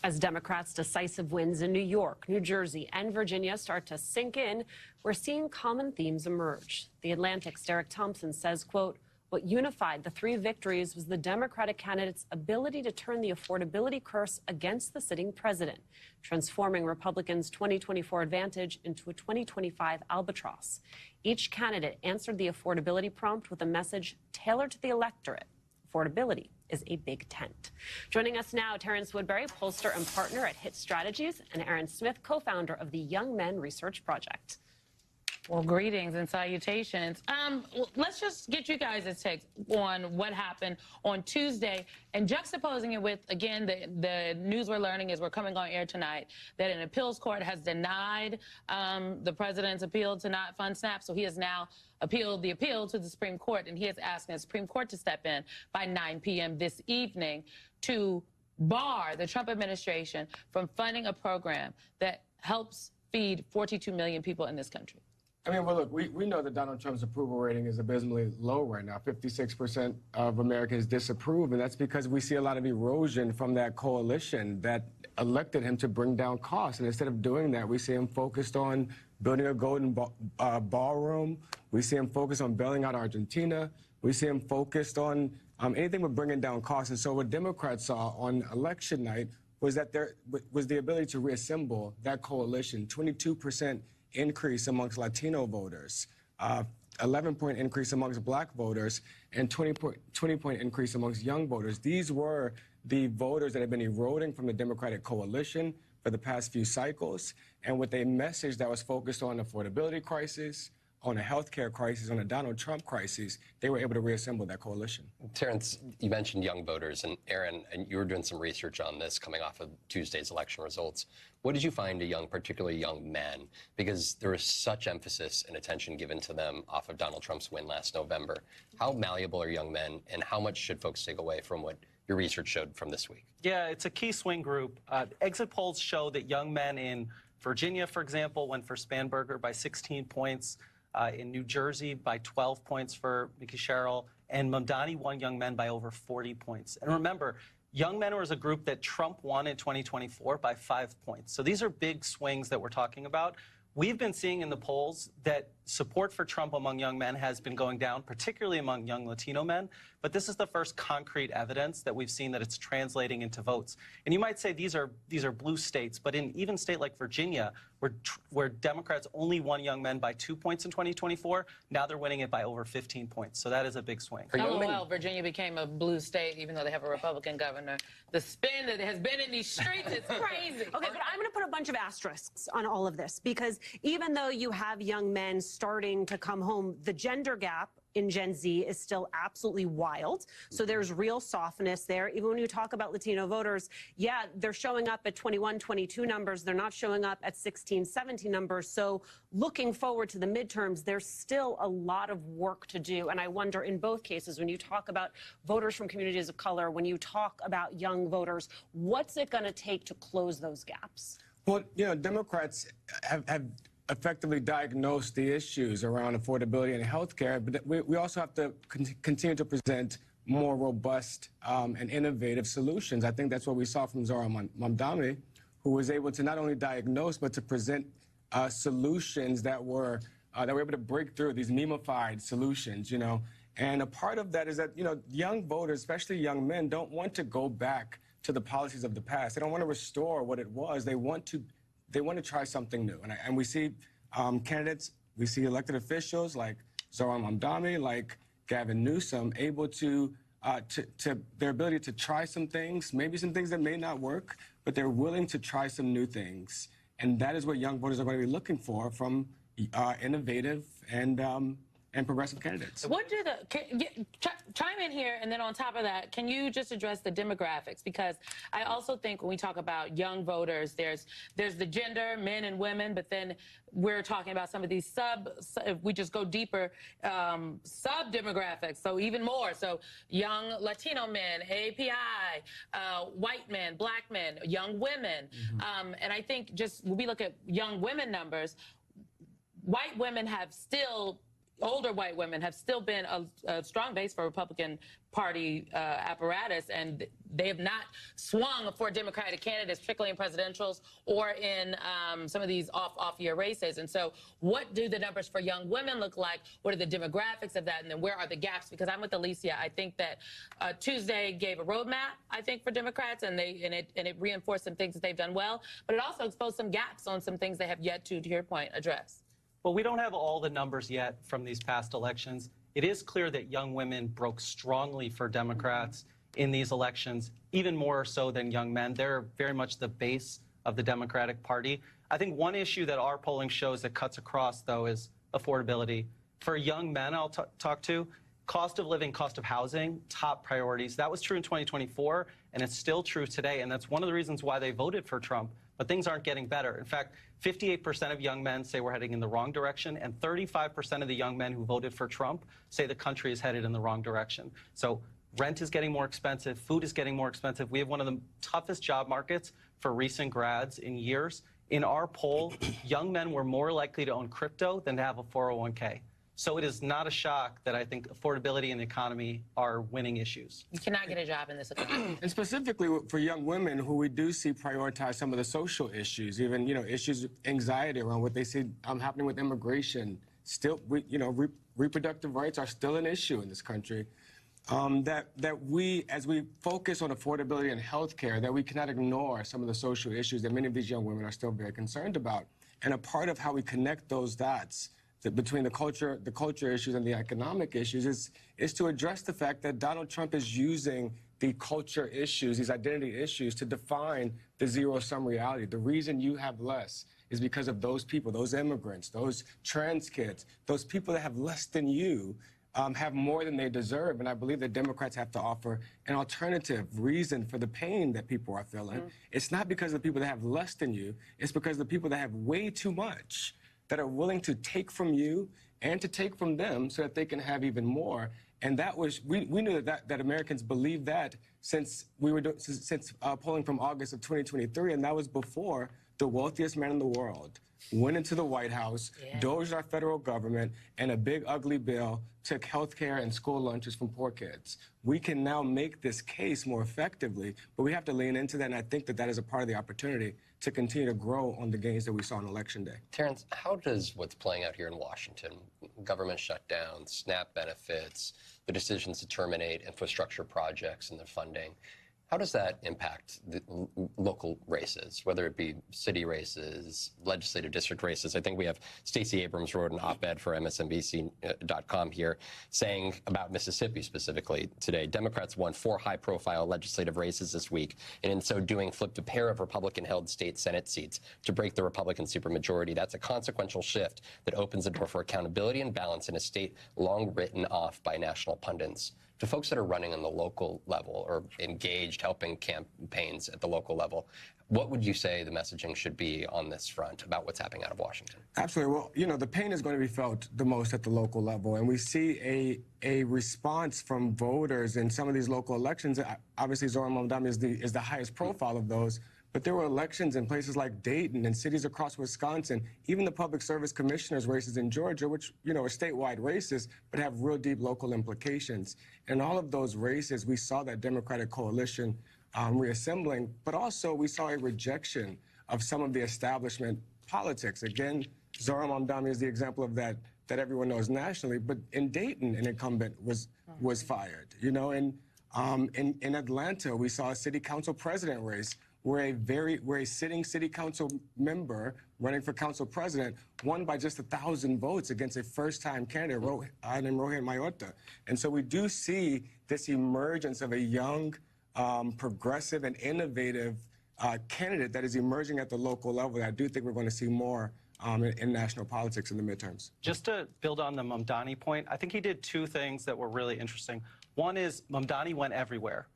As Democrats' decisive wins in New York, New Jersey, and Virginia start to sink in, we're seeing common themes emerge. The Atlantic's Derek Thompson says, quote, what unified the three victories was the Democratic candidate's ability to turn the affordability curse against the sitting president, transforming Republicans' 2024 advantage into a 2025 albatross. Each candidate answered the affordability prompt with a message tailored to the electorate. Affordability is a big tent. Joining us now, Terrance Woodbury, pollster and partner at Hit Strategies, and Aaron Smith, co-founder of the Young Men Research Project. Well, greetings and salutations. Let's just get you guys' take on what happened on Tuesday and juxtaposing it with, again, the news we're learning is we're coming on air tonight that an appeals court has denied the president's appeal to not fund SNAP. So he has now appealed the appeal to the Supreme Court, and he is asking the Supreme Court to step in by 9 p.m. this evening to bar the Trump administration from funding a program that helps feed 42 million people in this country. I mean, well, look, we know that Donald Trump's approval rating is abysmally low right now. 56% of Americans disapprove, and that's because we see a lot of erosion from that coalition that elected him to bring down costs. And instead of doing that, we see him focused on building a golden ballroom. We see him focused on bailing out Argentina. We see him focused on anything but bringing down costs. And so what Democrats saw on election night was that there was the ability to reassemble that coalition. 22% increase amongst Latino voters, 11-point increase amongst black voters, and 20-point increase amongst young voters. These were the voters that have been eroding from the Democratic coalition for the past few cycles. And with a message that was focused on affordability crisis, on a healthcare crisis, on a Donald Trump crisis, they were able to reassemble that coalition. Terrance, you mentioned young voters, and Aaron, and you were doing some research on this coming off of Tuesday's election results. What did you find particularly young men? Because there was such emphasis and attention given to them off of Donald Trump's win last November. How malleable are young men, and how much should folks take away from what your research showed from this week? Yeah, it's a key swing group. Exit polls show that young men in Virginia, for example, went for Spanberger by 16 points. In New Jersey by 12 points for Mickey Sherrill, and Mamdani won young men by over 40 points. And remember, young men was a group that Trump won in 2024 by 5 points. So these are big swings that we're talking about. We've been seeing in the polls that support for Trump among young men has been going down, particularly among young Latino men. But this is the first concrete evidence that we've seen that it's translating into votes. And you might say these are blue states, but in even state like Virginia, where Democrats only won young men by 2 points in 2024, now they're winning it by over 15 points. So that is a big swing. Oh, well, Virginia became a blue state, even though they have a Republican governor. The spin that has been in these streets is crazy. Okay, but I'm going to put a bunch of asterisks on all of this, because even though you have young men starting to come home, the gender gap in Gen Z is still absolutely wild. So there's real softness there. Even when you talk about Latino voters, yeah, they're showing up at 21, 22 numbers. They're not showing up at 16, 17 numbers. So looking forward to the midterms, there's still a lot of work to do. And I wonder in both cases, when you talk about voters from communities of color, when you talk about young voters, what's it going to take to close those gaps? Well, you know, Democrats have effectively diagnosed the issues around affordability and healthcare, but we also have to continue to present more robust and innovative solutions. I think that's what we saw from Zohran Mamdani, who was able to not only diagnose, but to present solutions that were able to break through these memified solutions, you know. And a part of that is that, you know, young voters, especially young men, don't want to go back to the policies of the past. They don't want to restore what it was. They want to try something new. And we see candidates, we see elected officials like Zohran Mamdani, like Gavin Newsom, able to their ability to try some things, maybe some things that may not work, but they're willing to try some new things. And that is what young voters are going to be looking for from innovative and progressive candidates. What do chime in here, and then on top of that, can you just address the demographics? Because I also think when we talk about young voters, there's the gender, men and women, but then we're talking about some of these if we just go deeper, sub-demographics, so even more. So young Latino men, API, white men, black men, young women. Mm-hmm. And I think just when we look at young women numbers, white women have still older white women have still been a strong base for Republican Party apparatus, and they have not swung for Democratic candidates, particularly in presidentials or in some of these off-year races. And so what do the numbers for young women look like? What are the demographics of that? And then where are the gaps? Because I'm with Alicia. I think that Tuesday gave a roadmap, I think, for Democrats, and it reinforced some things that they've done well, but it also exposed some gaps on some things they have yet to your point, address. Well, we don't have all the numbers yet from these past elections. It is clear that young women broke strongly for Democrats in these elections, even more so than young men. They're very much the base of the Democratic Party. I think one issue that our polling shows that cuts across, though, is affordability. For young men I'll talk to, cost of living, cost of housing, top priorities. That was true in 2024, and it's still true today, and that's one of the reasons why they voted for Trump. But things aren't getting better. In fact, 58% of young men say we're heading in the wrong direction, and 35% of the young men who voted for Trump say the country is headed in the wrong direction. So rent is getting more expensive, food is getting more expensive. We have one of the toughest job markets for recent grads in years. In our poll, young men were more likely to own crypto than to have a 401k. So it is not a shock that I think affordability and the economy are winning issues. You cannot get a job in this economy. And specifically for young women who we do see prioritize some of the social issues, even, issues of anxiety around what they see happening with immigration. Still, reproductive rights are still an issue in this country. That we, as we focus on affordability and healthcare, that we cannot ignore some of the social issues that many of these young women are still very concerned about. And a part of how we connect those dots between the culture issues and the economic issues is to address the fact that Donald Trump is using the culture issues, these identity issues, to define the zero-sum reality. The reason you have less is because of those people, those immigrants, those trans kids, those people that have less than you have more than they deserve. And I believe that Democrats have to offer an alternative reason for the pain that people are feeling. It's not because of the people that have less than you. It's because of the people that have way too much, that are willing to take from you and to take from them so that they can have even more. And that was, we knew that Americans believed that since polling from August of 2023, and that was before the wealthiest man in the world went into the White House, dozed our federal government, and a big ugly bill took health care and school lunches from poor kids. We can now make this case more effectively, but we have to lean into that, and I think that is a part of the opportunity to continue to grow on the gains that we saw on Election Day. Terrance, how does what's playing out here in Washington, government shutdown, SNAP benefits, the decisions to terminate infrastructure projects and their funding, how does that impact the local races, whether it be city races, legislative district races? I think we have Stacey Abrams wrote an op-ed for MSNBC.com here saying about Mississippi specifically today. Democrats won 4 high-profile legislative races this week, and in so doing flipped a pair of Republican-held state Senate seats to break the Republican supermajority. That's a consequential shift that opens the door for accountability and balance in a state long written off by national pundits. To folks that are running on the local level or engaged helping campaigns at the local level, what would you say the messaging should be on this front about what's happening out of Washington? Absolutely. Well, the pain is going to be felt the most at the local level, and we see a response from voters in some of these local elections. Obviously, Zohran Mamdani is the highest profile of those. But there were elections in places like Dayton and cities across Wisconsin, even the public service commissioners races in Georgia, which, are statewide races, but have real deep local implications. In all of those races, we saw that Democratic coalition reassembling, but also we saw a rejection of some of the establishment politics. Again, Zohran Mamdani is the example of that everyone knows nationally, but in Dayton, an incumbent was fired. In Atlanta, we saw a city council president race where a sitting city council member running for council president won by just 1,000 votes against a first-time candidate named Rohit Mayota. And so we do see this emergence of a young, progressive, and innovative candidate that is emerging at the local level. I do think we're going to see more in national politics in the midterms. Just to build on the Mamdani point, I think he did 2 things that were really interesting. One is Mamdani went everywhere.